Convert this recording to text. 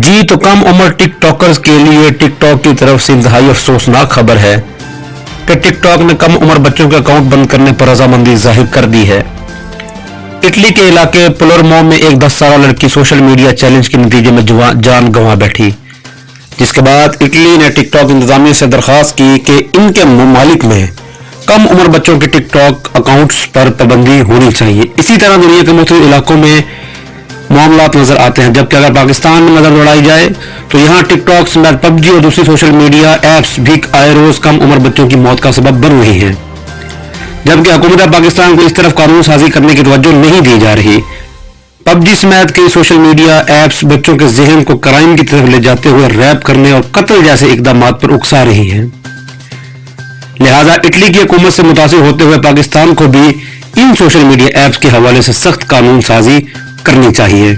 جی تو کم عمر ٹک ٹاکرز کے لیے ٹک ٹاک کی طرف سے انتہائی افسوسناک خبر ہے کہ ٹک ٹاک نے کم عمر بچوں کے اکاؤنٹ بند کرنے پر رضامندی ظاہر کر دی ہے۔ اٹلی کے علاقے پلورمو میں ایک 10 سالہ لڑکی سوشل میڈیا چیلنج کے نتیجے میں جان گنوا بیٹھی، جس کے بعد اٹلی نے ٹک ٹاک انتظامیہ سے درخواست کی کہ ان کے ممالک میں کم عمر بچوں کے ٹک ٹاک اکاؤنٹس پر پابندی ہونی چاہیے۔ اسی طرح دنیا کے مختلف علاقوں میں معاملات نظر آتے ہیں، جبکہ اگر پاکستان میں نظر دوڑائی جائے تو یہاں ٹک ٹاک سمیت پب جی اور دوسری سوشل میڈیا ایپس بھی آئے روز کم عمر بچوں کی موت کا سبب بن رہی ہیں، جبکہ حکومت پاکستان کو اس طرف قانون سازی کرنے کی توجہ نہیں دی جا رہی۔ پب جی سمیت کئی سوشل میڈیا ایپس بچوں کے ذہن کو کرائم کی طرف لے جاتے ہوئے ریپ کرنے اور قتل جیسے اقدامات پر اکسا رہی ہیں، لہذا اٹلی کی حکومت سے متاثر ہوتے ہوئے پاکستان کو بھی ان سوشل میڈیا ایپس کے حوالے سے سخت قانون سازی کرنی چاہیے۔